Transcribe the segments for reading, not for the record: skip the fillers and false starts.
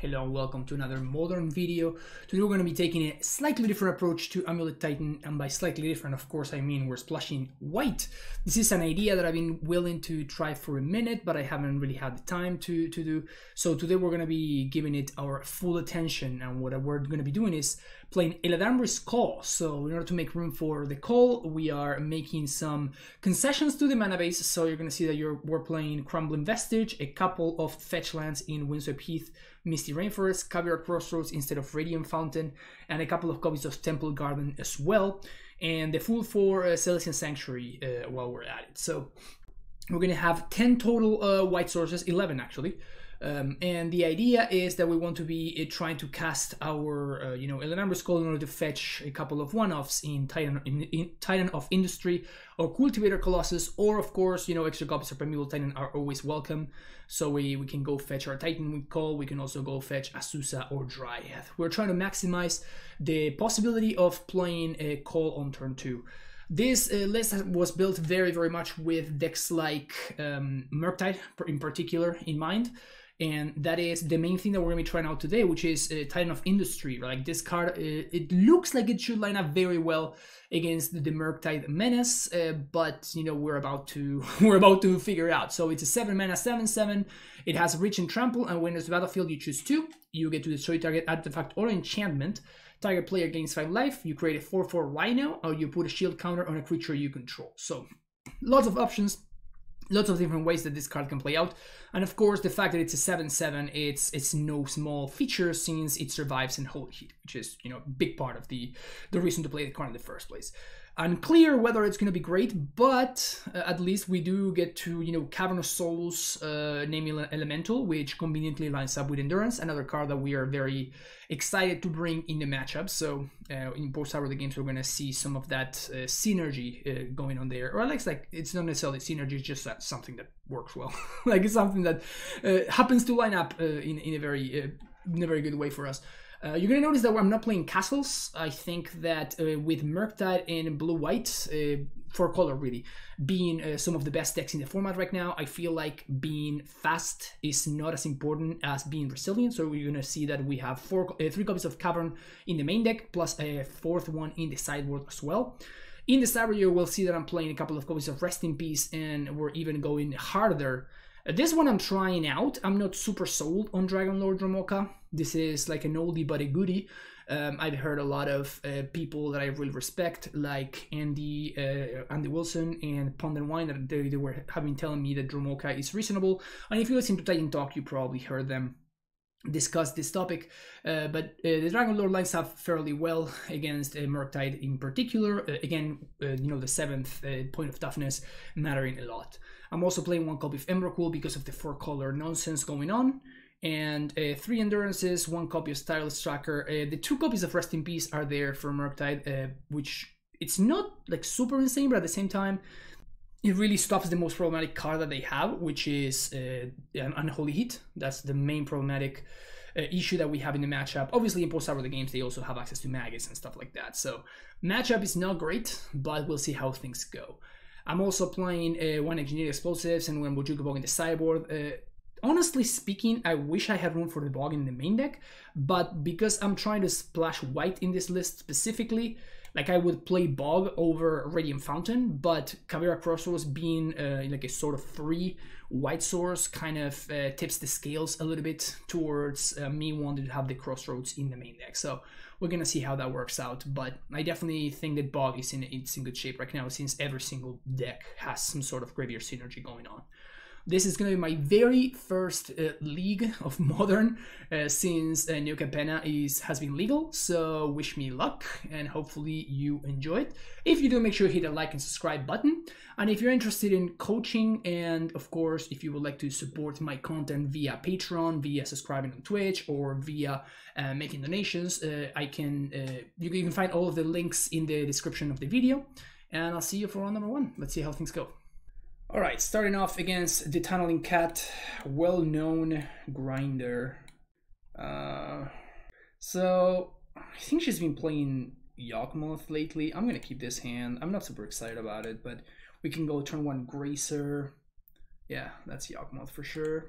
Hello and welcome to another modern video. Today we're going to be taking a slightly different approach to Amulet Titan, and by slightly different, of course, I mean we're splashing white. This is an idea that I've been willing to try for a minute, but I haven't really had the time to do. So today we're going to be giving it our full attention, and what we're going to be doing is playing Eladamri's Call. So in order to make room for the call, we are making some concessions to the mana base. So you're going to see that we're playing Crumbling Vestige, a couple of fetch lands in Windswept Heath, Misty Rainforest, Caviar Crossroads instead of Radiant Fountain, and a couple of copies of Temple Garden as well, and the full for Celestian Sanctuary while we're at it. So we're going to have 10 total white sources, 11 actually. And the idea is that we want to be trying to cast our, Eladamri's Call in order to fetch a couple of one-offs in Titan of Industry or Cultivator Colossus, or of course, extra copies of Primeval Titan are always welcome. So we can go fetch our Titan with Call. We can also go fetch Azusa or Dryad. We're trying to maximize the possibility of playing a Call on turn 2. This list was built very, very much with decks like Murktide in particular in mind. And that is the main thing that we're going to be trying out today, which is Titan of Industry. Like this card, it looks like it should line up very well against the Murktide Menace, but we're about to figure it out. So it's a 7-mana 7/7. It has Reach and Trample, and when it's battlefield, you choose 2. You get to destroy target artifact or enchantment. Target player gains 5 life. You create a 4/4 Rhino, or you put a shield counter on a creature you control. So lots of options. Lots of different ways that this card can play out, and of course the fact that it's a 7/7, it's no small feature since it survives in Holy Heat, which is a big part of the reason to play the card in the first place. Unclear whether it's going to be great, but at least we do get to Cavern of Souls, name Elemental, which conveniently lines up with Endurance, another card that we are very excited to bring in the matchup. So in post-hour of the games, we're going to see some of that synergy going on there, or at least like it's not necessarily synergy, it's just that something that works well. Like it's something that happens to line up in a very good way for us. You're going to notice that I'm not playing castles. I think that with Murktide and Blue-White, for color really, being some of the best decks in the format right now, I feel like being fast is not as important as being resilient. So we're going to see that we have 3 copies of Cavern in the main deck, plus a 4th one in the sideboard as well. In the sideboard, you will see that I'm playing a couple of copies of Rest in Peace, and we're even going harder. This one I'm trying out. I'm not super sold on Dragon Lord Dromoka. This is like an oldie but a goodie. I've heard a lot of people that I really respect, like Andy Wilson and Pond and Wine, that they have been telling me that Dromoka is reasonable. And if you listen to Titan Talk, you probably heard them discuss this topic. But the Dragon Lord lines up fairly well against Murktide in particular. Again, the 7th point of toughness mattering a lot. I'm also playing 1 copy of Emrakul because of the 4-color nonsense going on, and 3 endurances, 1 copy of Tireless Tracker. The 2 copies of Rest in Peace are there for Murktide, which it's not like super insane, but at the same time, it really stops the most problematic card that they have, which is Unholy Heat. That's the main problematic issue that we have in the matchup. Obviously, in post-hour of the games, they also have access to Magus and stuff like that. So matchup is not great, but we'll see how things go. I'm also playing 1 Engineered Explosives and 1 Bojuka Bog in the sideboard. Honestly speaking, I wish I had room for the Bog in the main deck, but because I'm trying to splash white in this list specifically, like I would play Bog over Radiant Fountain, but Caviar Crossroads being like a sort of free white source kind of tips the scales a little bit towards me wanting to have the Crossroads in the main deck. So we're going to see how that works out, but I definitely think that Bog is in good shape right now, since every single deck has some sort of graveyard synergy going on. This is going to be my very first league of Modern since New Capenna has been legal, so wish me luck and hopefully you enjoy it. If you do, make sure you hit the like and subscribe button, and if you're interested in coaching, and of course if you would like to support my content via Patreon, via subscribing on Twitch, or via making donations, you can find all of the links in the description of the video, and I'll see you for round number 1. Let's see how things go. Alright, starting off against the Tunneling Cat, well-known grinder. So, I think she's been playing Yawgmoth lately. I'm going to keep this hand. I'm not super excited about it, but we can go turn 1 Gracer. Yeah, that's Yawgmoth for sure.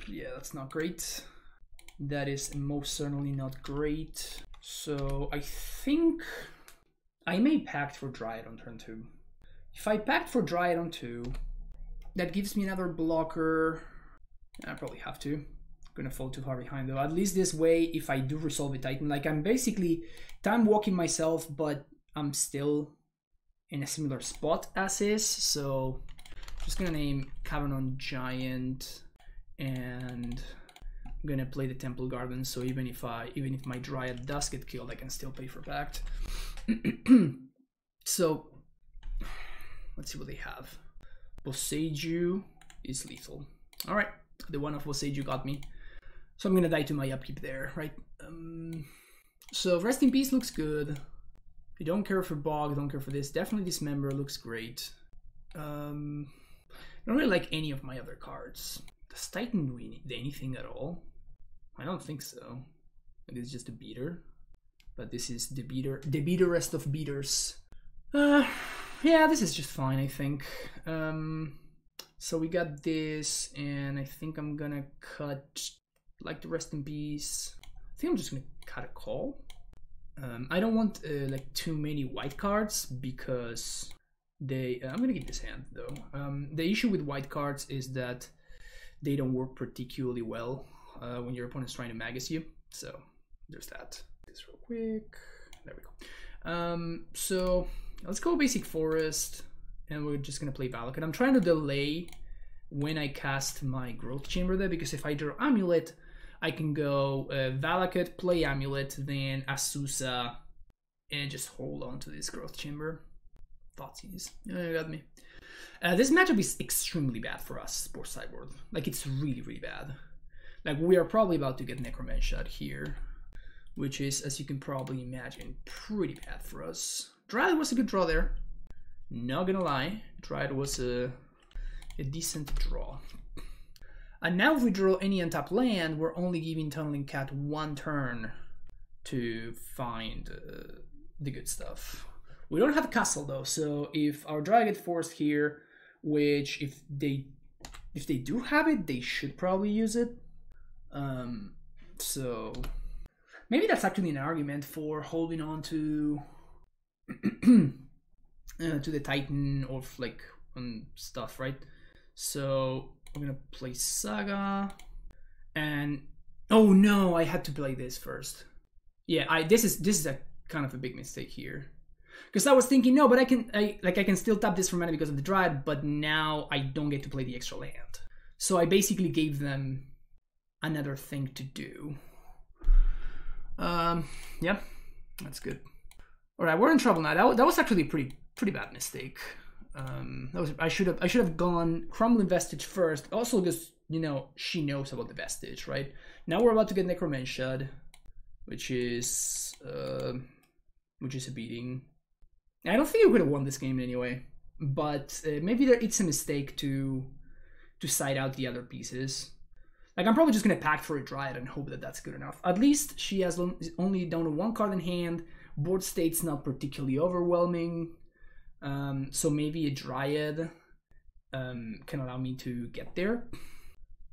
Yeah, that's not great. That is most certainly not great. So I think I may pact for Dryad on turn 2. If I pact for Dryad on 2, that gives me another blocker. I probably have to. Gonna fall too far behind though. At least this way, if I do resolve a Titan, like I'm basically time walking myself, but I'm still in a similar spot as is. So I'm just gonna name Capenna Giant, and I'm gonna play the Temple Garden. So even if my Dryad does get killed, I can still pay for Pact. So let's see what they have. Boseiju is lethal. All right, the one of Boseiju got me. So I'm gonna die to my upkeep there, right? So Rest in Peace looks good. I don't care for Bog, don't care for this. Definitely Dismember looks great. I don't really like any of my other cards. Does Titan do anything at all? I don't think so. Like it's just a beater. But this is the beaterest of beaters. Yeah, this is just fine, I think. So we got this, and I think I'm gonna cut like the Rest in Peace. I think I'm just gonna cut a call. I don't want like too many white cards because they. I'm gonna keep this hand though. The issue with white cards is that they don't work particularly well when your opponent's trying to Magus you. So there's that. This real quick. There we go. So let's go basic forest, and we're just gonna play Valakut. I'm trying to delay when I cast my growth chamber there, because if I draw Amulet, I can go Valakut, play Amulet, then Asusa, and just hold on to this growth chamber. Thoughtseize. Yeah, you got me. This matchup is extremely bad for us, for sideboard. Like, it's really, really bad. Like, we are probably about to get Necromancer here, which is, as you can probably imagine, pretty bad for us. Dryad was a good draw there. Not gonna lie, Dryad was a decent draw. And now if we draw any untapped land, we're only giving Tunneling Cat 1 turn to find the good stuff. We don't have a castle though, so if our Dryad gets forced here, which if they do have it, they should probably use it. So maybe that's actually an argument for holding on to to the Titan or like stuff, right? So I'm gonna play Saga, and oh no, I had to play this first. Yeah, this is a kind of a big mistake here, because I was thinking no, but I can still tap this for mana because of the Dryad, but now I don't get to play the extra land. So I basically gave them another thing to do. Yeah, that's good. All right, we're in trouble now. That was actually a pretty bad mistake. I should have gone Crumbling Vestige first. Also, because you know she knows about the Vestige, right? Now we're about to get Necromancer, which is a beating. I don't think we could have won this game anyway, but maybe it's a mistake to side out the other pieces. Like I'm probably just gonna pact for a Dryad and hope that that's good enough. At least she has only down to 1 card in hand. Board state's not particularly overwhelming. So maybe a Dryad can allow me to get there.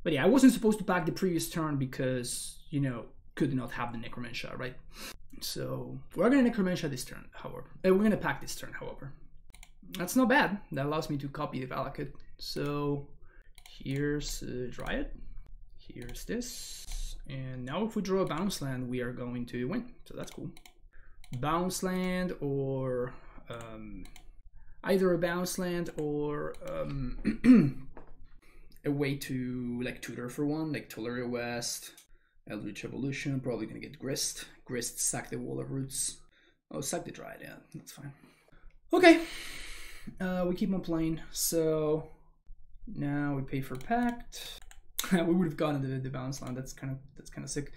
But yeah, I wasn't supposed to pack the previous turn because, you know, could not have the Necromancer, right? So we're gonna Necromancer this turn, however. We're gonna pack this turn, however. That's not bad. That allows me to copy the Valakut. So here's Dryad. Here's this. And now if we draw a bounce land, we are going to win. So that's cool. Bounce land or either a bounce land or a way to like tutor for one, like Tolaria West, Eldritch Evolution. Probably gonna get Grist. Grist, sack the Wall of Roots. Oh, sack the Dryad, yeah, that's fine. Okay, we keep on playing. So now we pay for Pact. We would have gotten the bounce land. That's kind of sick.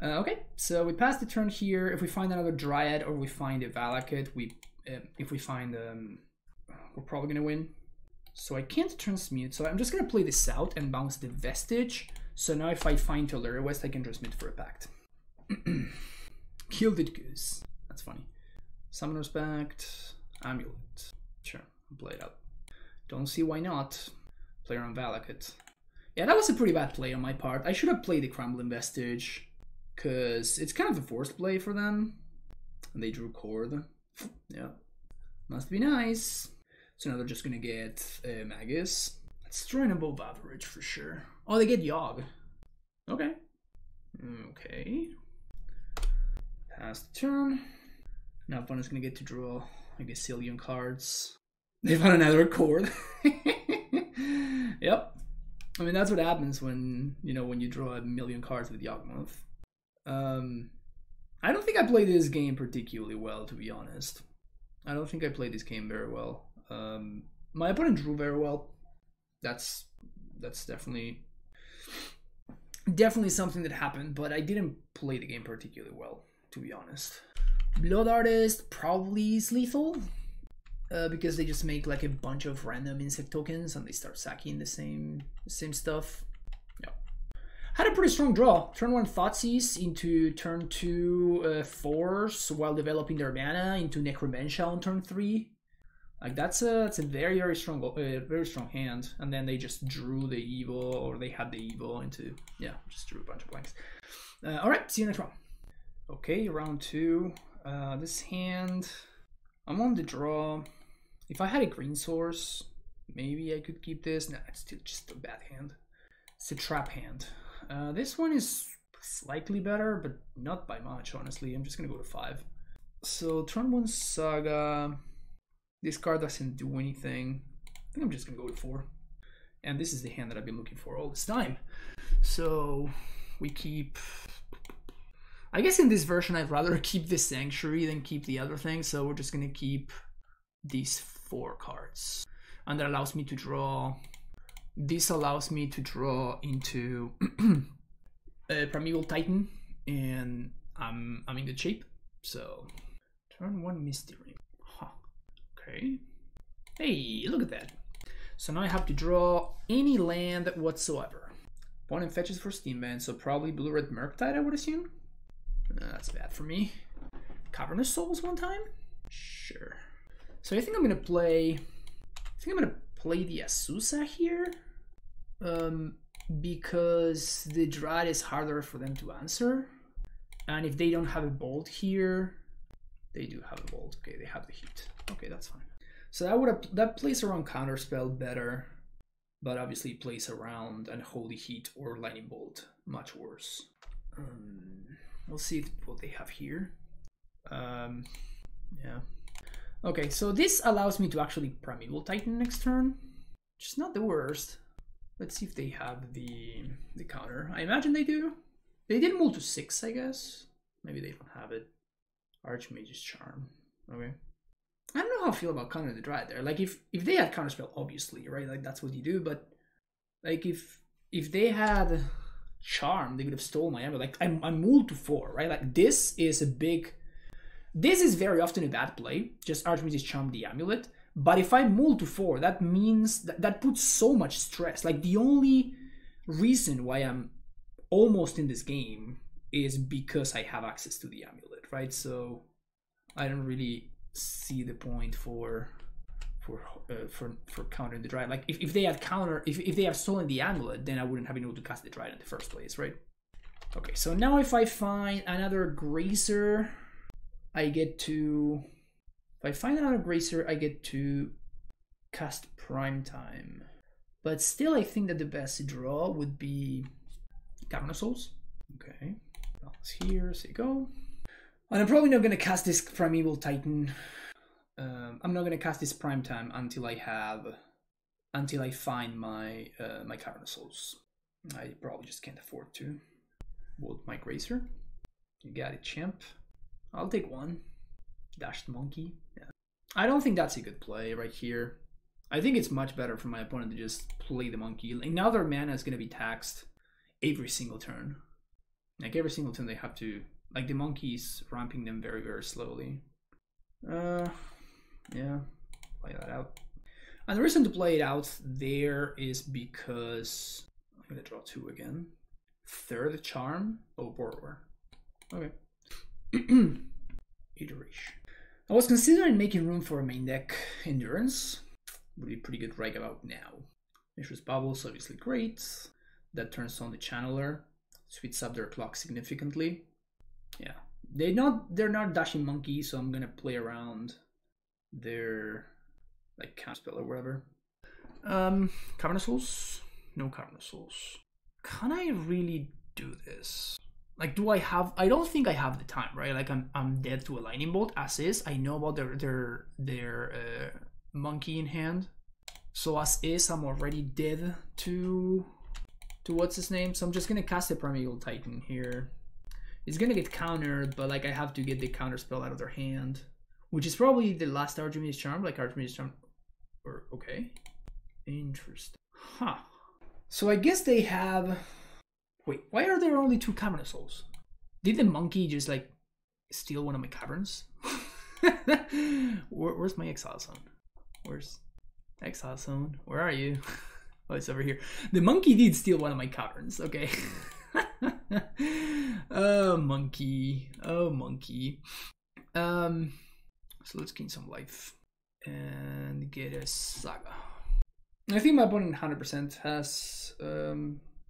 Okay, so we pass the turn here. If we find another Dryad or we find a Valakut, if we find we're probably gonna win. So I can't transmute. So I'm just gonna play this out and bounce the Vestige. So now if I find Tolaria West, I can transmute for a Pact. Gilded Goose. That's funny. Summoner's Pact. Amulet. Sure, I'll play it out. Don't see why not. Play around Valakut. Yeah, that was a pretty bad play on my part. I should have played the Crumbling Vestige, because it's kind of a forced play for them. And they drew Cord. Yeah, must be nice. So now they're just gonna get Magus. It's drawing above average for sure. Oh, they get Yawg. Okay. Okay. Pass the turn. Now opponent's gonna get to draw like a zillion cards. They found another Cord. Yep. I mean, that's what happens when, you know, when you draw a million cards with Yawgmoth. I don't think I played this game particularly well, to be honest. I don't think I played this game very well. My opponent drew very well. That's definitely something that happened, but I didn't play the game particularly well, to be honest. Blood Artist probably is lethal, because they just make like a bunch of random insect tokens and they start sacking the same stuff. Yeah. Had a pretty strong draw. Turn 1 Thoughtseize into turn 2 Force while developing their mana into Necromentia on turn 3. Like that's a very strong hand. And then they just drew the Evo, or they had the Evo into, yeah, just drew a bunch of blanks. All right, see you next round. Okay, round 2. This hand, I'm on the draw. If I had a green source, maybe I could keep this. Nah, it's still just a bad hand. It's a trap hand. This one is slightly better, but not by much, honestly. I'm just gonna go to 5. So turn 1 Saga. This card doesn't do anything. I think I'm just gonna go to 4. And this is the hand that I've been looking for all this time. So we keep... I guess in this version, I'd rather keep this Sanctuary than keep the other thing. So we're just gonna keep these 4 cards. And that allows me to draw... This allows me to draw into Primeval Titan, and I'm in good shape. So turn 1 Misty Ring. Huh. Okay. Hey, look at that. So now I have to draw any land whatsoever. Opponent fetches for Steamman, so probably Blue-Red Murktide, I would assume. That's bad for me. Cavernous Souls one time? Sure. So I think I'm gonna play... the Azusa here, because the Drat is harder for them to answer, and if they don't have a Bolt here, they do have a Bolt. Okay, they have the Heat. Okay, that's fine. So that plays around Counterspell better, but obviously it plays around and Holy Heat or Lightning Bolt much worse. We'll see what they have here. Yeah. Okay, so this allows me to actually Primeval Titan next turn, which is not the worst. Let's see if they have the counter. I imagine they do. They did move to 6, I guess. Maybe they don't have it. Archmage's Charm. Okay. I don't know how I feel about countering the Dryad there. Like if they had Counterspell, obviously, right? Like that's what you do. But like if they had Charm, they would have stolen my Amulet. Like I'm moved to 4, right? Like this is a big... This is very often a bad play, just Archmage's Charm the Amulet. But if I move to 4, that means that puts so much stress. Like the only reason why I'm almost in this game is because I have access to the Amulet, right? So I don't really see the point for countering the Dryad. Like if they had if they have stolen the Amulet, then I wouldn't have been able to cast the Dryad in the first place, right? Okay, so now if I find another Grazer, I get to... If I find another Grazer, I get to cast Primetime. But still, I think that the best draw would be Cavernous Souls. Okay, balance here, so you go. And I'm probably not going to cast this Primeval Titan. I'm not going to cast this Primetime until I find my my Cavernous Souls. I probably just can't afford to. Vote my Grazer. You got it, champ. I'll take 1. Dashed Monkey. Yeah. I don't think that's a good play right here. I think it's much better for my opponent to just play the Monkey. Like now their mana is going to be taxed every single turn. Like every single turn they have to... Like the Monkey's ramping them very, very slowly. Yeah. Play that out. And the reason to play it out there is because... I'm going to draw 2 again. 3rd Charm. Oh, Borrower. Okay. Iteration. I was considering making room for a main deck Endurance. Would be pretty good right about now. Mishra's Bubbles, obviously great. that turns on the channeler, speeds up their clock significantly. Yeah, they're not dashing monkey, so I'm gonna play around their like counterspell or whatever. Capenna Souls? No Capenna Souls. Can I really do this? Like, do I have? I don't think I have the time, right? Like, I'm dead to a lightning bolt as is. I know about their monkey in hand, so as is, I'm already dead to what's his name. So I'm just gonna cast a Primeval Titan here. It's gonna get countered, but like I have to get the counter spell out of their hand, which is probably the last Archimedes Charm. Like Archimedes Charm, or okay, interesting, huh? So I guess they have. Wait, why are there only 2 Capenna Souls? Did the monkey just like steal one of my caverns? Where's my exile zone? Where's exile zone? Where are you? Oh, it's over here. The monkey did steal one of my caverns. Okay. Oh, monkey. Oh, monkey. So let's gain some life and get a Saga. I think my opponent 100% has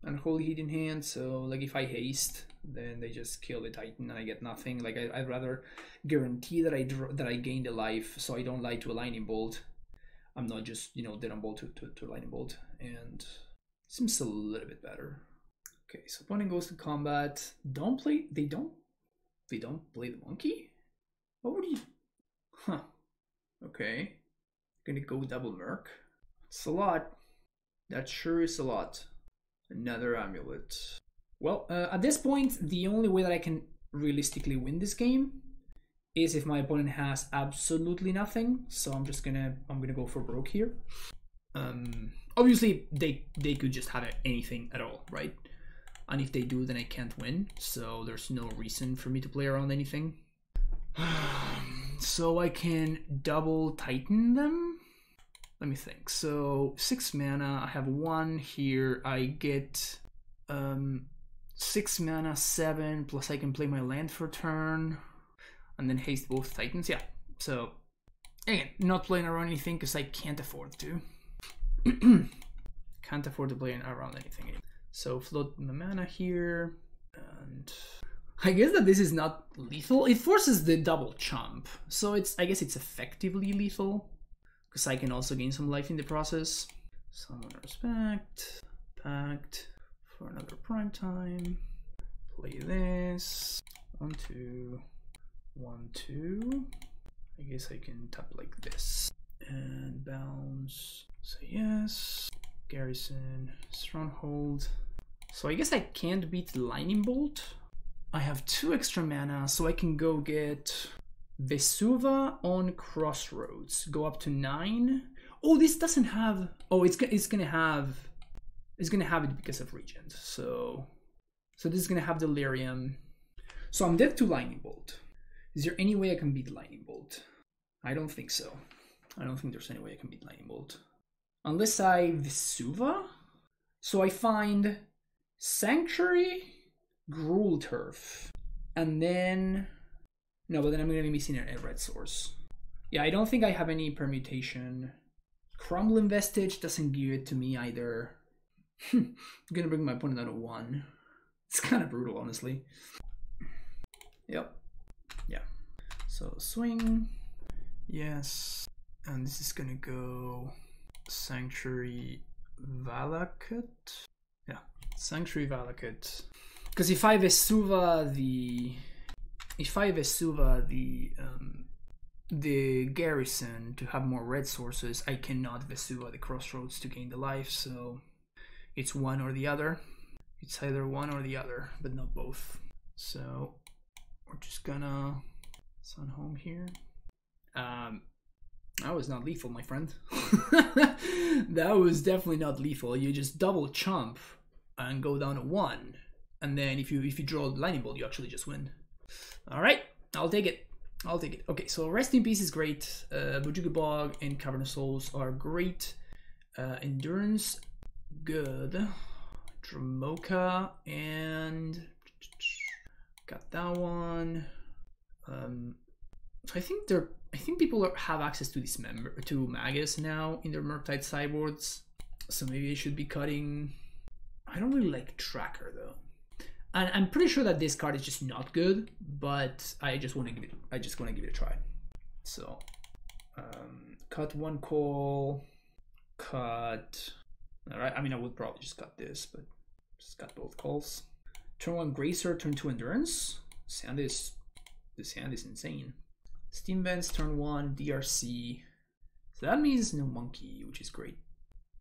Unholy Heat in hand, so like if I haste, then they just kill the Titan and I get nothing. Like I'd rather guarantee that I gain the life, so I don't lie to a Lightning Bolt. I'm not just, you know, dead on bolt to Lightning Bolt, and seems a little bit better. Okay, so opponent goes to combat. They don't play the monkey? What would you? Huh. Okay. Gonna go double Merc. It's a lot. That sure is a lot. Another Amulet. Well, at this point, the only way that I can realistically win this game is if my opponent has absolutely nothing. So I'm gonna go for broke here. Obviously they could just have anything at all, right? And if they do, then I can't win. So there's no reason for me to play around anything. So I can double Titan them. Let me think. So 6 mana. I have 1 here. I get 6 mana, 7 plus I can play my land for turn, and then haste both Titans. Yeah. So again, not playing around anything because I can't afford to. Can't afford to play around anything anymore. So float my mana here, and I guess that this is not lethal. It forces the double chump, so I guess it's effectively lethal because I can also gain some life in the process. Summoner's Pact for another prime time. Play this. 1, 2, 1, 2. I guess I can tap like this and bounce. Say yes. Garrison, Stronghold. So I guess I can't beat Lightning Bolt. I have 2 extra mana, so I can go get Vesuva on Crossroads. Go up to 9. Oh, this doesn't have. Oh, it's gonna have it because of Regent. So this is gonna have Delirium. So I'm dead to Lightning Bolt. Is there any way I can beat Lightning Bolt? I don't think so. I don't think there's any way I can beat Lightning Bolt. Unless I Vesuva. So I find Sanctuary, Gruul Turf, and then no, but then I'm gonna be missing a red source. Yeah, I don't think I have any permutation. Crumbling Vestige doesn't give it to me either. I'm gonna bring my opponent down to 1. It's kind of brutal, honestly. Yep. Yeah. So swing. Yes. And this is gonna go Sanctuary Valakut. Yeah, Sanctuary Valakut. Because if I Vesuva the Garrison to have more red sources, I cannot Vesuva the Crossroads to gain the life, so it's one or the other. It's either one or the other, but not both. So we're just gonna Sun Home here. That was not lethal, my friend. That was definitely not lethal. You just double chump and go down to 1. And then if you draw the Lightning Bolt, you actually just win. Alright, I'll take it. I'll take it. Okay, so Rest in Peace is great. Bojuka Bog and Capenna Souls are great. Endurance, good. Dramoka and got that one. So I think people have access to this to Magus now in their Murktide sideboards. So maybe I should be cutting. I don't really like Tracker though. And I'm pretty sure that this card is just not good, but I just want to give it a try. So cut one call, cut. All right, I mean I would probably just cut this, but just cut both calls. Turn 1 Gracer, turn 2 Endurance. This hand is insane. Steam Vents, turn 1 DRC. So that means no monkey, which is great.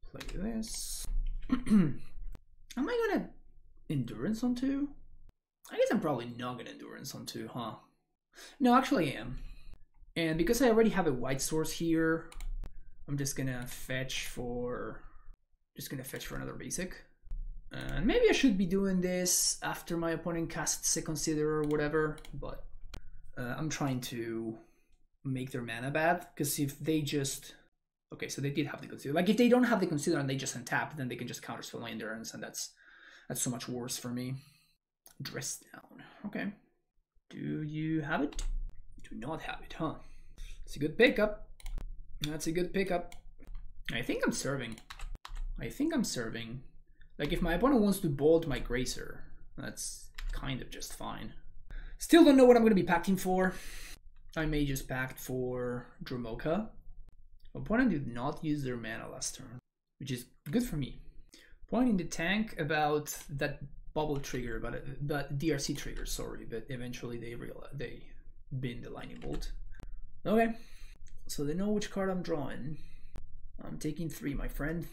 Play this. Am I gonna Endurance on 2? I guess I'm probably not gonna Endurance on 2, huh? No, actually I am. And because I already have a white source here, I'm just gonna fetch for another basic. And maybe I should be doing this after my opponent casts a Consider or whatever, but I'm trying to make their mana bad, because if they just... Okay, so they did have the Consider. Like, if they don't have the Consider and they just untap, then they can just counterspell my Endurance, and that's so much worse for me. Dress down. Okay. Do you have it? You do not have it, huh? It's a good pickup. That's a good pickup. I think I'm serving. Like, if my opponent wants to bolt my Gracer, that's kind of just fine. Still don't know what I'm going to be packing for. I may just pact for Dromoka. Opponent did not use their mana last turn, which is good for me. Point in the tank about that bubble trigger, but DRC trigger, sorry, but eventually they bin the Lightning Bolt. Okay, so they know which card I'm drawing. I'm taking 3, my friend.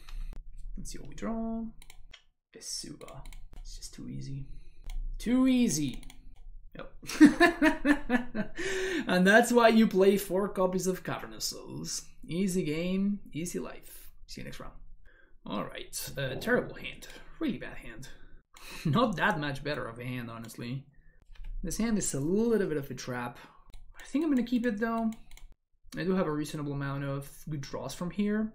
Let's see what we draw. Esuba. It's just too easy. Too easy. Yep. And that's why you play 4 copies of Capenna Souls. Easy game, easy life. See you next round. Alright, terrible hand. Really bad hand. Not that much better of a hand, honestly. This hand is a little bit of a trap. I think I'm gonna keep it though. I do have a reasonable amount of good draws from here.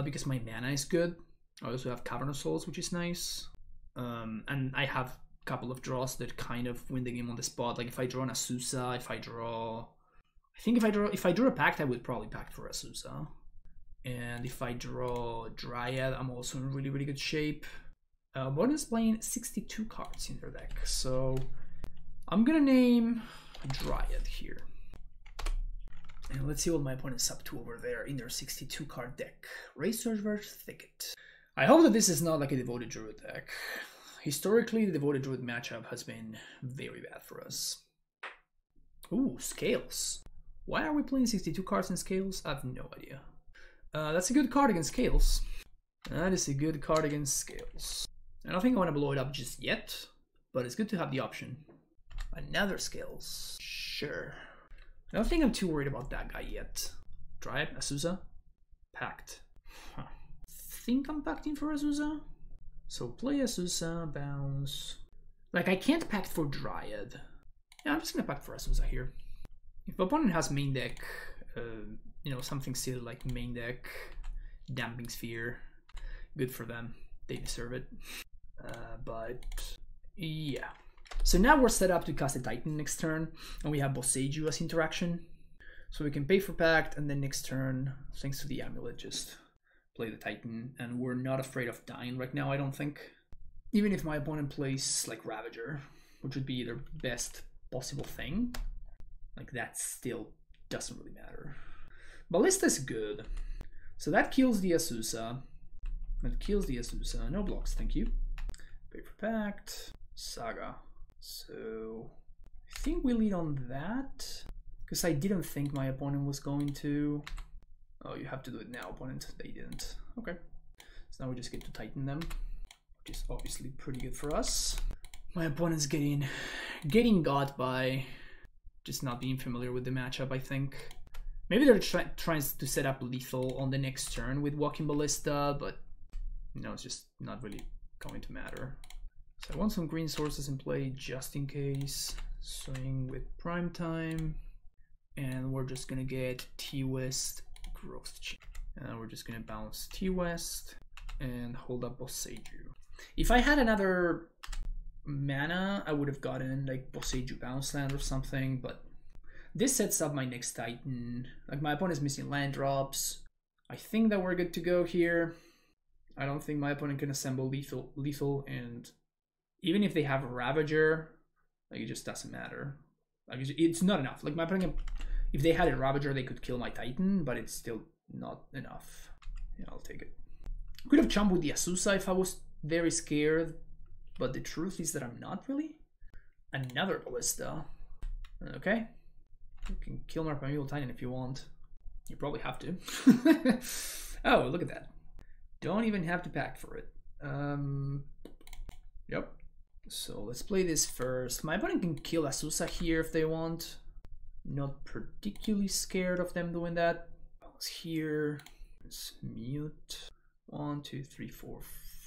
Because my mana is good. I also have Capenna Souls, which is nice. And I have a couple of draws that kind of win the game on the spot. Like if I draw an Azusa, if I draw a Pact, I would probably Pact for Azusa. And if I draw Dryad, I'm also in really, really good shape. One is playing 62 cards in their deck, so I'm gonna name Dryad here. And let's see what my opponent's up to over there in their 62 card deck. Razor's Thicket. I hope that this is not like a Devoted Druid deck. Historically, the Devoted Druid matchup has been very bad for us. Ooh, Scales. Why are we playing 62 cards in Scales? I have no idea. That's a good card against Scales. That is a good card against Scales. I don't think I want to blow it up just yet, but it's good to have the option. Another Scales. Sure. I don't think I'm too worried about that guy yet. Dryad, Azusa, Pact. Huh. Think I'm pacting for Azusa? So play Azusa, bounce. Like, I can't pact for Dryad. Yeah, I'm just gonna pact for Azusa here. If the opponent has main deck, you know, something silly like main deck, Damping Sphere, good for them. They deserve it. But yeah. So now we're set up to cast a Titan next turn, and we have Boseiju as interaction. So we can pay for Pact, and then next turn, thanks to the Amulet, just play the Titan. And we're not afraid of dying right now, I don't think. Even if my opponent plays like Ravager, which would be their best possible thing, like that still doesn't really matter. Ballista is good. So that kills the Azusa. No blocks, thank you. Pay for Pact. Saga. So I think we lead on that. Because I didn't think my opponent was going to. Oh, you have to do it now, opponent. They didn't. Okay. So now we just get to Titan them, which is obviously pretty good for us. My opponent's getting got by just not being familiar with the matchup, I think. Maybe they're trying to set up lethal on the next turn with Walking Ballista, but you know, it's just not really going to matter. So I want some green sources in play just in case. Swing with Prime Time. And we're just gonna get T-West Growth Chain. And we're just gonna bounce T-West and hold up Boseiju. If I had another mana, I would have gotten like Boseiju Bounce Land or something, but this sets up my next Titan. Like my opponent's missing land drops. I think that we're good to go here. I don't think my opponent can assemble lethal, and even if they have a Ravager, like, it just doesn't matter. Like, it's not enough. Like, my opponent, if they had a Ravager, they could kill my Titan, but it's still not enough. Yeah, I'll take it. Could have jumped with the Azusa if I was very scared, but the truth is that I'm not really. Another Ballista. Okay. You can kill my Primeval Titan if you want. You probably have to. Oh, look at that. Don't even have to pack for it. Yep. So let's play this first. My opponent can kill Azusa here if they want. Not particularly scared of them doing that. Here. Let's mute. 1, 2, 3, 4,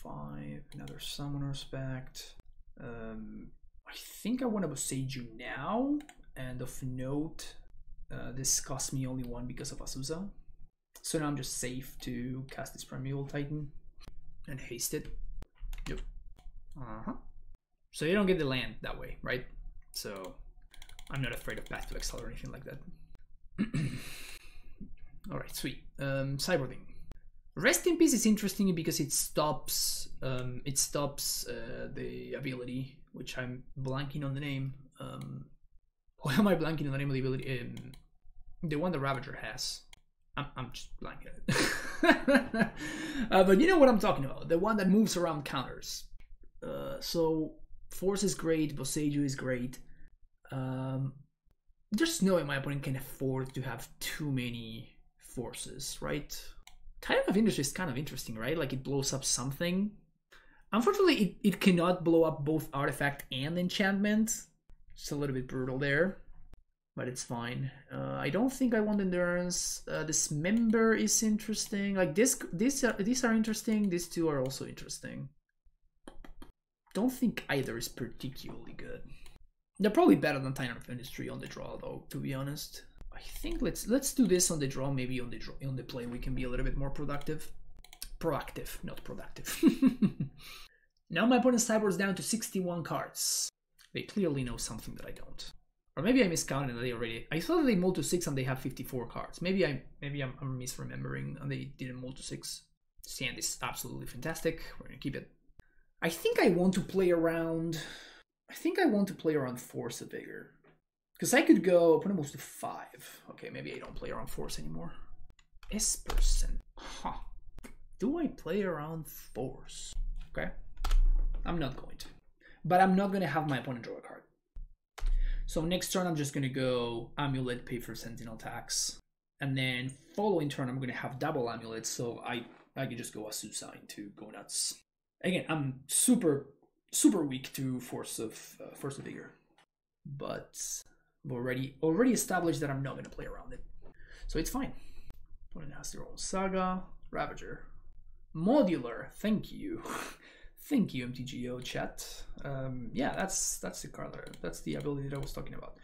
5. Another Summoner's Pact. I think I want to Bosage you now. And of note, this cost me only 1 because of Azusa. So now I'm just safe to cast this Primeval Titan and haste it. Yep. So you don't get the land that way, right? So I'm not afraid of Path to Exile or anything like that. Alright, sweet. Cyberwing. Rest in Peace is interesting because it stops the ability, which I'm blanking on the name. Why am I blanking on the name of the ability? The one the Ravager has. I'm just blanking at it. But you know what I'm talking about. The one that moves around counters. So Force is great, Boseiju is great. Just knowing my opponent can afford to have too many forces, right? Kind of Industry is kind of interesting, right? Like, it blows up something. Unfortunately, it cannot blow up both Artifact and Enchantment. It's a little bit brutal there, but it's fine. I don't think I want Endurance. Dismember is interesting. Like, these are interesting. These two are also interesting. Don't think either is particularly good. They're probably better than Titan of Industry on the draw, though, to be honest. I think let's do this on the draw. Maybe on the play we can be a little bit more productive. Proactive, not productive. Now my opponent's sideboard's down to 61 cards. They clearly know something that I don't. Or maybe I miscounted and they already... I thought that they mulled to 6 and they have 54 cards. Maybe I'm misremembering and they didn't mull to 6. Sand is absolutely fantastic. We're gonna keep it. I think I want to play around... Force a bigger. Because I could go... Opponent moves to 5. Okay, maybe I don't play around Force anymore. S%. Huh. Do I play around Force? Okay. I'm not going to. But I'm not going to have my opponent draw a card. So next turn, I'm just going to go Amulet, pay for Sentinel tax. And then following turn, I'm going to have double Amulets. So I can just go Azusa into Go Nuts. Again, I'm super weak to Force of Vigor. But I've already established that I'm not going to play around it. So it's fine. Opponent has their own Saga. Ravager. Modular. Thank you. Thank you, MTGO chat. Yeah, that's the card. That's the ability that I was talking about.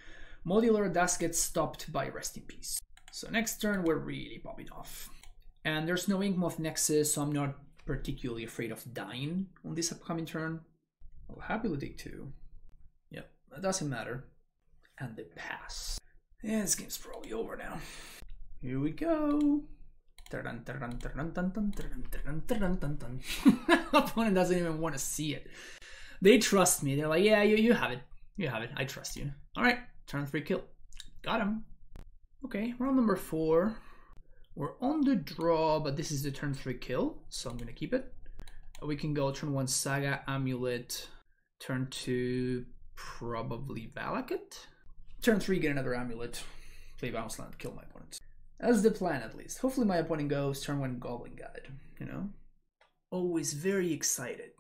Modular does get stopped by Rest in Peace. So next turn, we're really popping off. And there's no Yawgmoth Nexus, so I'm not particularly afraid of dying on this upcoming turn. I'll happily take 2. Yep, that doesn't matter. And the pass. Yeah, this game's probably over now. Here we go. Opponent doesn't even want to see it. They trust me. They're like, yeah, you have it. You have it. I trust you. All right, turn 3 kill. Got him. Okay, round number 4. We're on the draw, but this is the turn 3 kill, so I'm gonna keep it. We can go turn 1 Saga, Amulet. Turn 2, probably Valakut. Turn 3, get another Amulet. Play Bounce Land, kill my opponent. That's the plan, at least. Hopefully my opponent goes turn 1 Goblin Guide, you know? Always very excited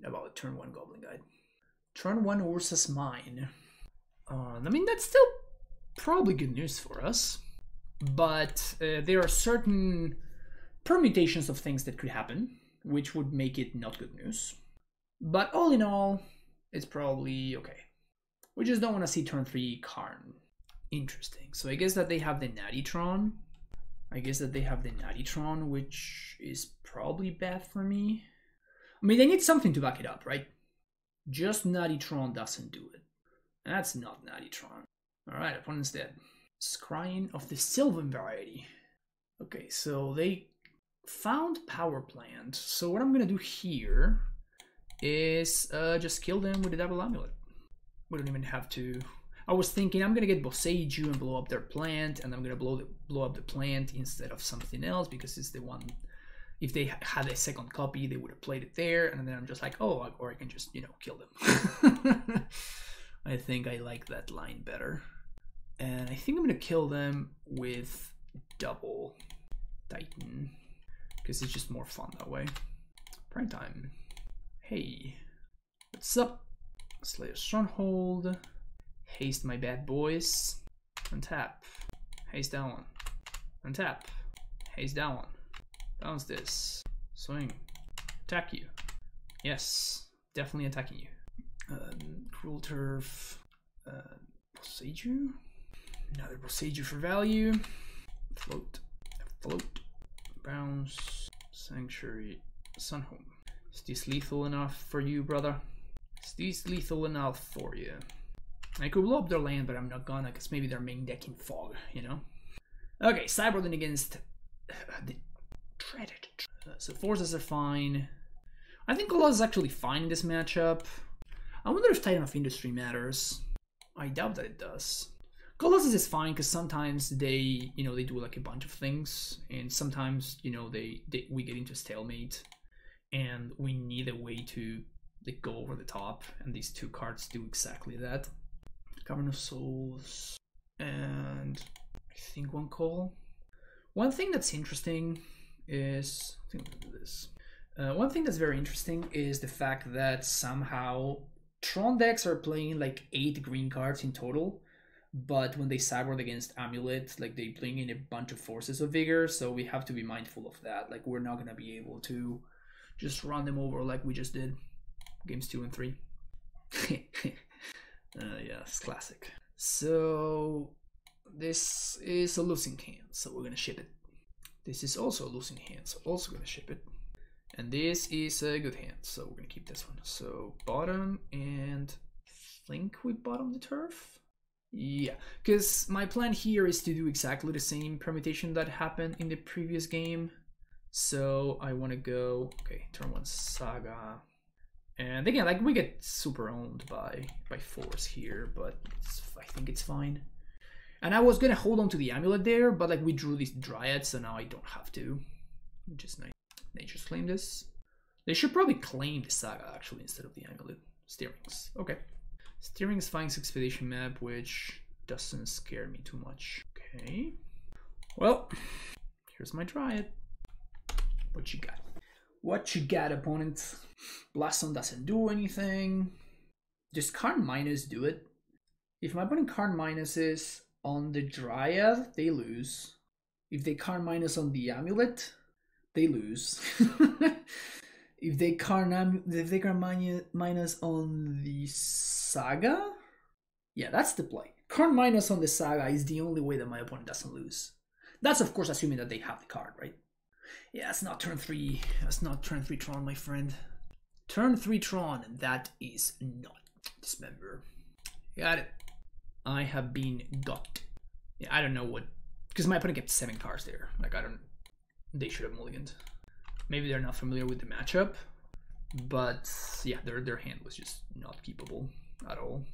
about turn 1 Goblin Guide. Turn 1 Ursa's Mine. I mean, that's still probably good news for us. But there are certain permutations of things that could happen, which would make it not good news. But all in all, it's probably okay. We just don't want to see turn 3 Karn. Interesting. So I guess that they have the Natty Tron. Which is probably bad for me. I mean, they need something to back it up, right? Just Natty Tron doesn't do it. That's not Natty Tron. Alright, opponent's dead. Scrying of the Sylvan variety. Okay, so they found power plant. So what I'm gonna do here is just kill them with the double amulet. We don't even have to. I was thinking I'm gonna get Boseiju and blow up their plant, and I'm gonna blow up the plant instead of something else because it's the one. If they had a second copy, they would have played it there, and then I'm just like, oh, or I can just, you know, kill them. I think I like that line better. And I think I'm gonna kill them with double Titan, because it's just more fun that way. Prime time. Hey, what's up? Slayer Stronghold. Haste my bad boys. Untap. Haste that one. Untap. Haste that one. Bounce this. Swing. Attack you. Yes, definitely attacking you. Cruel Turf. Boseiju. Another Boseiju for value. Float. Float. Bounce. Sanctuary. Sunhome. Is this lethal enough for you, brother? Is this lethal enough for you? I could blow up their land, but I'm not gonna, because maybe they're main deck in fog, you know? Okay, sideboarding against the dreaded. So forces are fine. I think Colossus is actually fine in this matchup. I wonder if Titan of Industry matters. I doubt that it does. Colossus is fine because sometimes they, you know, they do like a bunch of things, and sometimes, you know, we get into stalemate, and we need a way to like go over the top, and these two cards do exactly that. Cavern of Souls, and I think one call. One thing that's interesting is, I think we'll do this. One thing that's very interesting is the fact that somehow Tron decks are playing like 8 green cards in total, but when they sideboard against Amulet, like they bring in a bunch of Forces of Vigor, so we have to be mindful of that. Like we're not gonna be able to just run them over like we just did games 2 and 3. Yeah, it's classic. So this is a losing hand, so we're gonna ship it. This is also a losing hand, so also gonna ship it. And this is a good hand, so we're gonna keep this one. So bottom, and I think we bottom the turf. Yeah, because my plan here is to do exactly the same permutation that happened in the previous game. So I want to go, okay, turn 1 Saga. And again, like we get super owned by force here, but I think it's fine. And I was gonna hold on to the Amulet there, but like we drew these Dryads, so now I don't have to. Just Nature's claim this. They should probably claim the Saga actually instead of the Amulet. Steerings, okay. Steerings finds Expedition map, which doesn't scare me too much. Okay. Well, here's my Dryad. What you got? What you got, opponent? Blast doesn't do anything. Just card minus do it. If my opponent card minuses on the Dryad, they lose. If they card minus on the Amulet, they lose. If they card minus on the Saga, yeah, that's the play. Card minus on the Saga is the only way that my opponent doesn't lose. That's of course assuming that they have the card, right? Yeah, it's not turn 3. That's not turn 3 Tron, my friend. Turn 3 Tron, and that is not Dismember. Got it. I have been got. Yeah, I don't know what, because my opponent kept 7 cards there. Like I don't. They should have mulliganed. Maybe they're not familiar with the matchup, but yeah, their hand was just not keepable at all.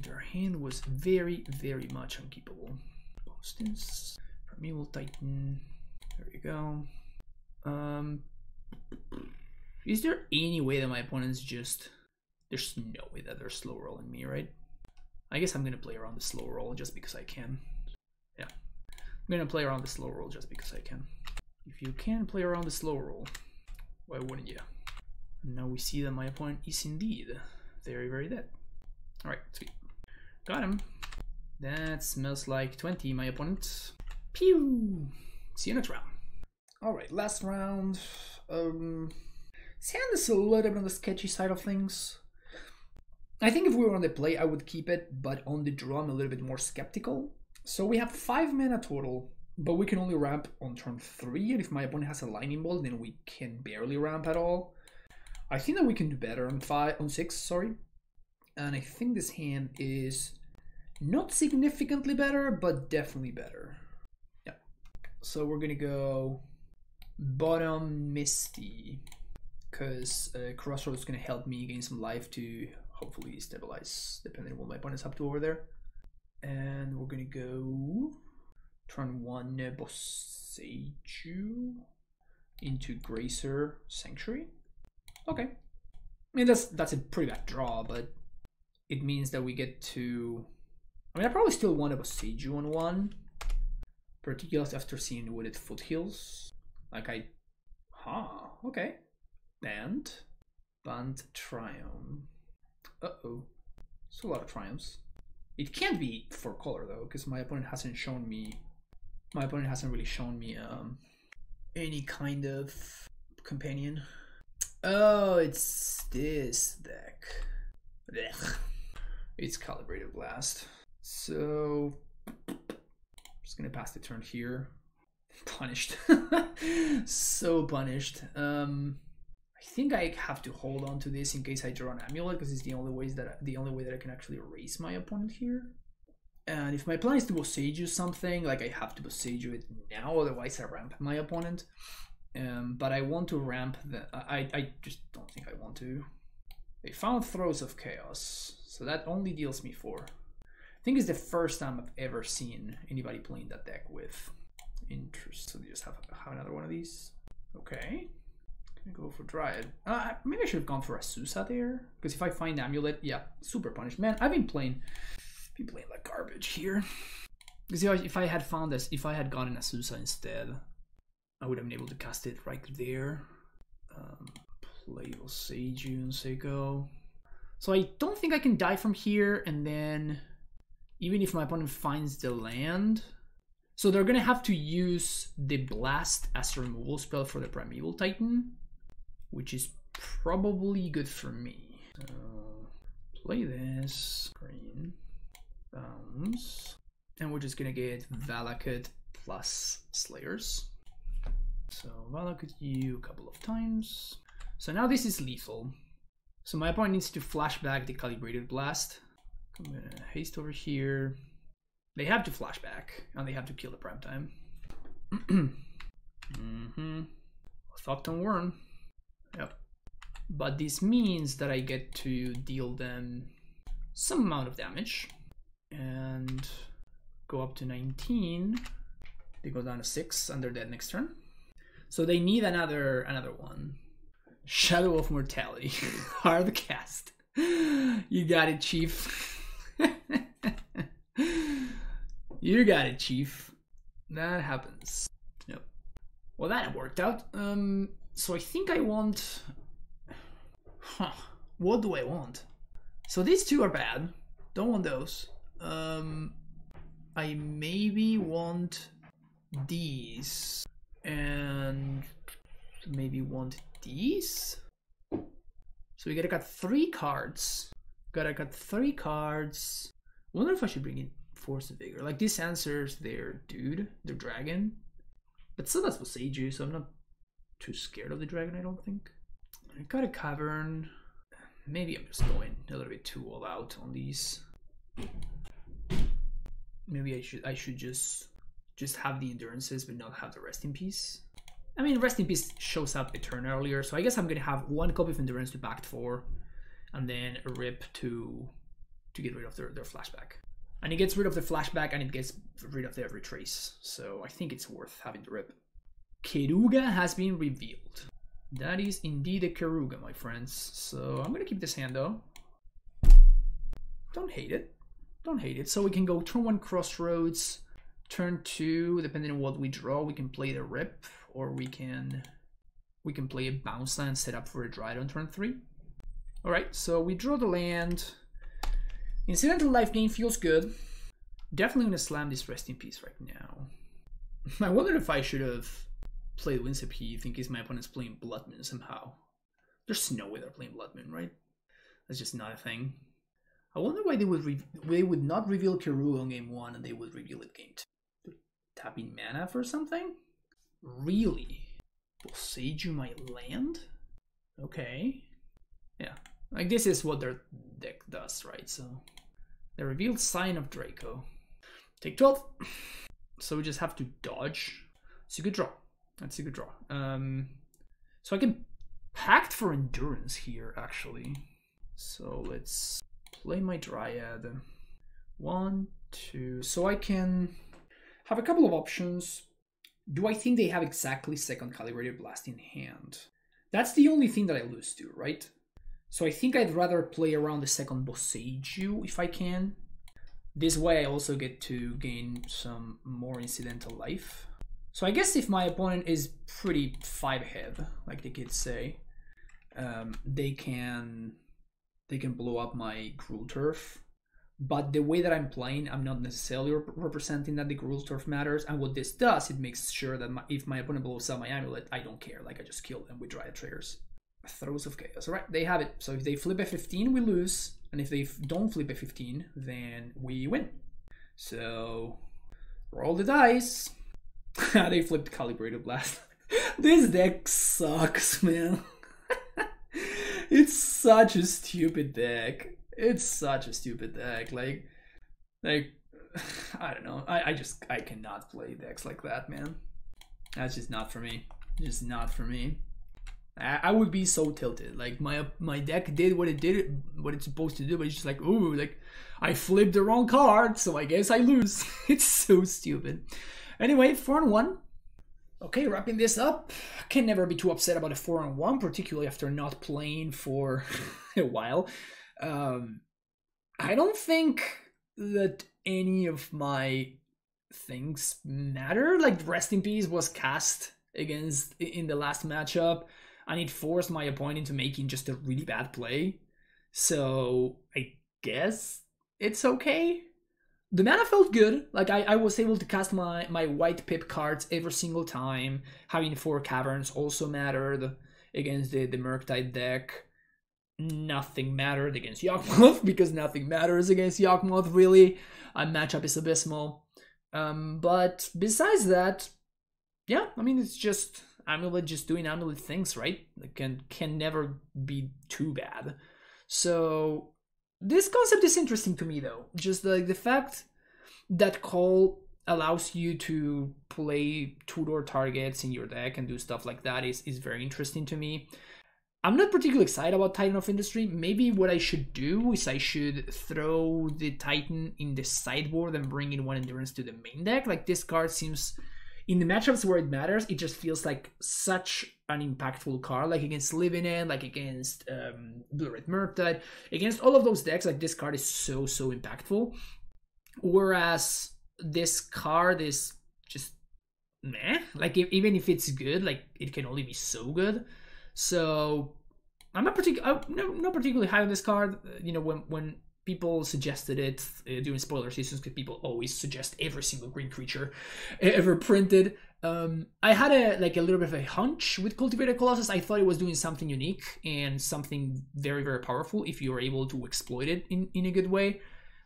Their hand was very, very much unkeepable. Postins, Primeval Titan. There you go. Is there any way that my opponent's just... There's no way that they're slow rolling me, right? I guess I'm gonna play around the slow roll just because I can. Yeah. I'm gonna play around the slow roll just because I can. If you can play around the slow roll, why wouldn't you? Now we see that my opponent is indeed very, very dead. Alright, sweet. Got him. That smells like 20, my opponent. Pew! See you next round. Alright, last round. This hand is a little bit on the sketchy side of things. I think if we were on the play, I would keep it, but on the draw, I'm a little bit more skeptical. So we have 5 mana total, but we can only ramp on turn 3, and if my opponent has a lightning bolt, then we can barely ramp at all. I think that we can do better on 6, sorry. And I think this hand is not significantly better, but definitely better. Yeah. So we're gonna go bottom Misty, because Crossroads is going to help me gain some life to hopefully stabilize, depending on what my opponent's up to over there. And we're going to go turn 1 Boseiju into Gracer Sanctuary. Okay. I mean, that's a pretty bad draw, but it means that we get to... I mean, I probably still want a Boseiju on 1, particularly after seeing Wooded Foothills. Like okay. And Band Triumph. Uh-oh. It's a lot of triumphs. It can't be 4 color though, because my opponent hasn't shown me... My opponent hasn't really shown me any kind of companion. Oh, it's this deck. Ugh. It's Calibrated Blast. So I'm just gonna pass the turn here. Punished. So punished. I think I have to hold on to this in case I draw an Amulet, because it's the only way that I can actually erase my opponent here. And if my plan is to Boseiju something, like I have to Boseiju it now, otherwise I ramp my opponent. But I want to ramp the... I just don't think I want to. They found Throes of Chaos, so that only deals me 4. I think it's the first time I've ever seen anybody playing that deck with. Interesting. So you just have another one of these. Okay. Gonna go for Dryad. Maybe I should have gone for Azusa there, because if I find Amulet, yeah, super punished. Man, I've been playing like garbage here. Because if I had found this, if I had gotten Azusa instead, I would have been able to cast it right there. Play Boseiju and Seiko. So I don't think I can die from here, and then even if my opponent finds the land, so they're gonna have to use the Blast as a removal spell for the Primeval Titan, which is probably good for me. So play this, green, bounce, and we're just gonna get Valakut plus Slayers. So Valakut you a couple of times. So now this is lethal. So my opponent needs to flashback the Calibrated Blast. I'm gonna haste over here. They have to flashback, and they have to kill the prime time. Thoughton Worm. Yep. But this means that I get to deal them some amount of damage and go up to 19. They go down to 6 and they're dead next turn. So they need another one. Shadow of Mortality. Hard cast. You got it, Chief. You got it, Chief. That happens. Yep. Well, that worked out. So I think I want... What do I want? So these two are bad. Don't want those. I maybe want these. And maybe want these. So we gotta cut 3 cards. Gotta cut 3 cards. Wonder if I should bring in Force of Vigor. Like, this answers their dude, their dragon. But still that's Boseiju, so I'm not too scared of the dragon, I don't think. I got a Cavern. Maybe I'm just going a little bit too all out on these. Maybe I should just have the Endurances but not have the Rest in Peace. I mean, Rest in Peace shows up a turn earlier, so I guess I'm gonna have 1 copy of Endurance to back 4, and then a Rip to get rid of their flashback. And it gets rid of the flashback and it gets rid of their retrace. So I think it's worth having the Rip. Keruga has been revealed. That is indeed a Keruga, my friends. So I'm gonna keep this hand though. Don't hate it. Don't hate it. So we can go turn 1 Crossroads, turn 2, depending on what we draw, we can play the Rip, or we can play a bounce land set up for a Dryad on turn 3. Alright, so we draw the land. Incidental life gain feels good. Definitely gonna slam this Rest in Peace right now. I wonder if I should have played Winsap Heath in case my opponent's playing Bloodmoon somehow. There's no way they're playing Bloodmoon, right? That's just not a thing. I wonder why they would not reveal Keruga on game 1 and they would reveal it game 2. They're tapping mana for something? Really? Boseiju my land? Okay. Yeah. Like, this is what their deck does, right? So they revealed Sign of Draco. Take 12. So we just have to dodge. It's a good draw. That's a good draw. So I can pact for endurance here, actually. So let's play my Dryad. 1, 2. So I can have a couple of options. Do I think they have exactly second Calibrated Blast in hand? That's the only thing that I lose to, right? So I think I'd rather play around the second Boseiju if I can. This way I also get to gain some more incidental life. So I guess if my opponent is pretty 5-head, like the kids say, they can blow up my Gruul Turf. But the way that I'm playing, I'm not necessarily representing that the Gruul Turf matters. And what this does, it makes sure that if my opponent blows up my Amulet, I don't care. Like, I just kill them with Dryad triggers. Throes of Chaos. All right, they have it. So if they flip a 15, we lose. And if they don't flip a 15, then we win. So roll the dice. They flipped Calibrated Blast. This deck sucks, man. It's such a stupid deck. It's such a stupid deck. Like I don't know. I cannot play decks like that, man. That's just not for me. Just not for me. I would be so tilted. Like my deck did what it's supposed to do, but it's just like, ooh, like I flipped the wrong card, so I guess I lose. It's so stupid. Anyway, 4-1. Okay, wrapping this up. I can never be too upset about a 4-1, particularly after not playing for a while. I don't think that any of my things matter. Like, Rest in Peace was cast in the last matchup, and it forced my opponent into making just a really bad play. So I guess it's okay. The mana felt good. Like, I was able to cast my white pip cards every single time. Having 4 caverns also mattered against the Murktide deck. Nothing mattered against Yawgmoth, because nothing matters against Yawgmoth, really. Matchup is abysmal. But besides that, yeah, I mean, it's just Amulet just doing Amulet things, right? It can never be too bad. So this concept is interesting to me, though. Just like the fact that Call allows you to play Tudor targets in your deck and do stuff like that is very interesting to me. I'm not particularly excited about Titan of Industry. Maybe what I should do is I should throw the Titan in the sideboard and bring in 1 Endurance to the main deck. Like, this card seems, in the matchups where it matters, it just feels like such an impactful card. Like against Living End, like against Blue-Red Murktide, against all of those decks, like this card is so impactful. Whereas this card is just meh. Like, even if it's good, like, it can only be so good. So I'm not particularly high on this card. You know, when people suggested it during spoiler seasons, because people always suggest every single green creature ever printed. I had a little bit of a hunch with Cultivated Colossus. I thought it was doing something unique and something very powerful if you were able to exploit it in a good way.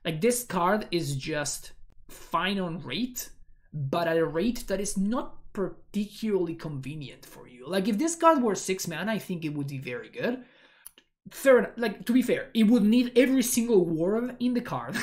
Like, this card is just fine on rate, but at a rate that is not particularly convenient for you. Like, if this card were 6 mana, I think it would be very good. Like, to be fair, it would need every single word in the card,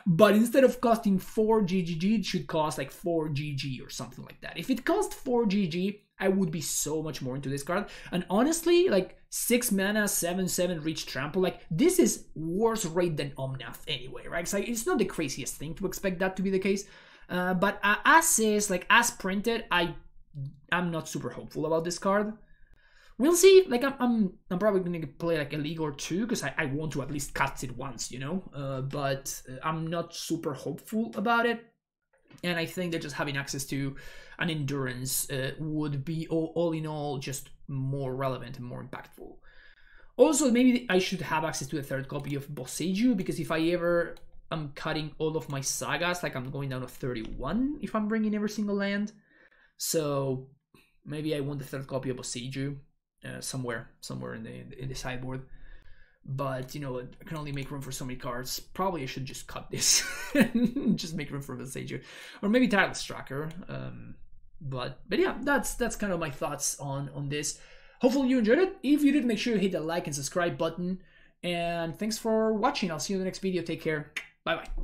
but instead of costing 4 GGG, it should cost like 4 GG or something like that. If it cost 4 GG, I would be so much more into this card. And honestly, like, 6 mana, 7/7 reach trample, like, this is worse rate than Omnath anyway, right? So it's not the craziest thing to expect that to be the case. But as is, like, as printed, I'm not super hopeful about this card. We'll see. Like, I'm probably gonna play like a league or 2 because I want to at least cast it once, you know. But I'm not super hopeful about it, and I think that just having access to an Endurance would be all in all just more relevant and more impactful. Also, maybe I should have access to a 3rd copy of Boseiju, because if I ever am cutting all of my sagas, like, I'm going down to 31 if I'm bringing every single land. So maybe I want the 3rd copy of Boseiju somewhere in the sideboard. But, you know, I can only make room for so many cards. Probably I should just cut this and just make room for Boseiju, or maybe Tireless Tracker. But yeah, that's kind of my thoughts on this. Hopefully you enjoyed it. If you did, make sure you hit the like and subscribe button. And thanks for watching. I'll see you in the next video. Take care. Bye bye.